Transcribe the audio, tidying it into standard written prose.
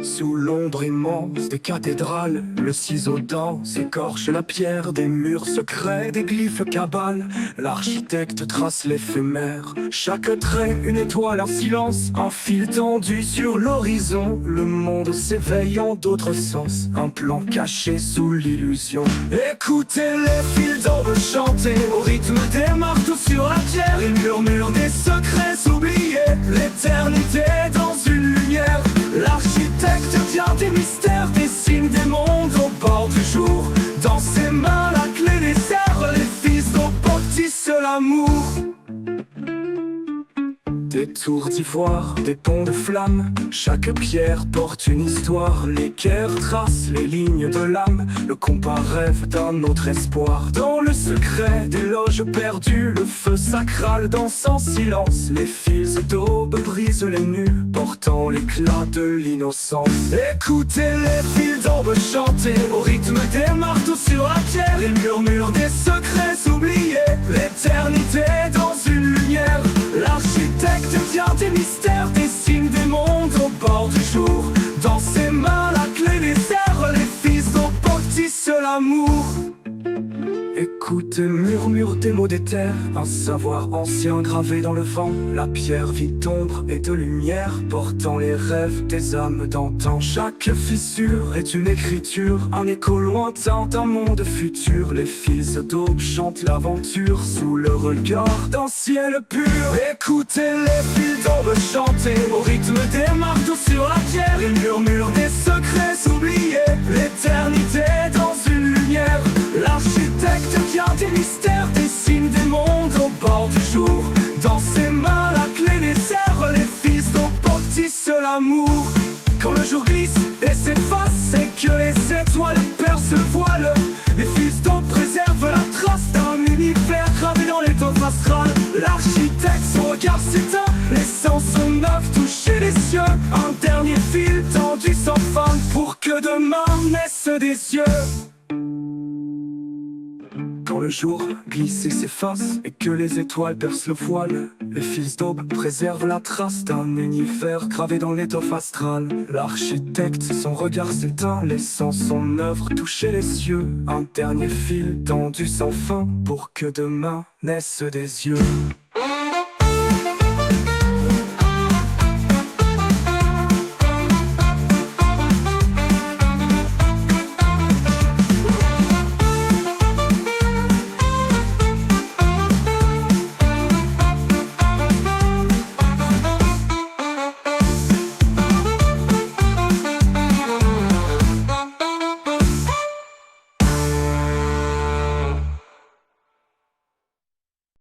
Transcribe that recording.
Sous l'ombre immense des cathédrales, le ciseau dense écorche la pierre des murs secrets, des glyphes cabales. L'architecte trace l'éphémère, chaque trait une étoile, un silence, un fil tendu sur l'horizon. Le monde s'éveille en d'autres sens, un plan caché sous l'illusion. Écoutez les fils d'orbe chanter au rythme des marteaux sur la pierre. Ils murmurent des secrets oubliés, l'éternité dans une lumière. L'architecte vient des mystères, dessine des mondes au bord du jour. Dans ses mains la clé des serres, les fils d'eau bâtissent l'amour. Des tours d'ivoire, des ponts de flammes, chaque pierre porte une histoire. L'équerre trace les lignes de l'âme, le compas rêve d'un autre espoir. Dans le secret des loges perdues, le feu sacral danse en silence. Les fils d'aube brisent les nus, portant l'éclat de l'innocence. Écoutez les fils d'aube chanter au rythme des marteaux sur la terre. Ils murmurent des secrets oubliés, l'éternité dans une lumière. L'architecte vient des mystères, dessine des mondes au bord du jour. Dans ses mains la clé des serres, les fils d'eau bâtissent l'amour. Écoute, murmure des mots d'éther, un savoir ancien gravé dans le vent. La pierre vide d'ombre et de lumière, portant les rêves des âmes d'antan. Chaque fissure est une écriture, un écho lointain d'un monde futur. Les fils d'aube chantent l'aventure sous le regard d'un ciel pur. Écoutez les fils d'aube chanter au rythme des marteaux sur la terre. Ils murmurent des secrets oubliés, l'éternité dans une lumière. L'architecte vient des mystères, dessine des mondes au bord du jour. Dans ses mains la clé des serres, les fils d'eau bâtissent l'amour. Quand le jour glisse et s'efface et que les étoiles percent le voile, les fils d'eau préservent la trace d'un univers gravé dans l'étoffe astrale. L'architecte, son regard s'éteint, laissant son œuvre toucher les cieux. Un dernier fil tendu sans fin pour que demain naissent des cieux. Quand le jour glisse et s'efface et que les étoiles percent le voile, les fils d'aube préservent la trace d'un univers gravé dans l'étoffe astrale. L'architecte, son regard s'éteint, laissant son œuvre toucher les cieux. Un dernier fil tendu sans fin pour que demain naissent des yeux.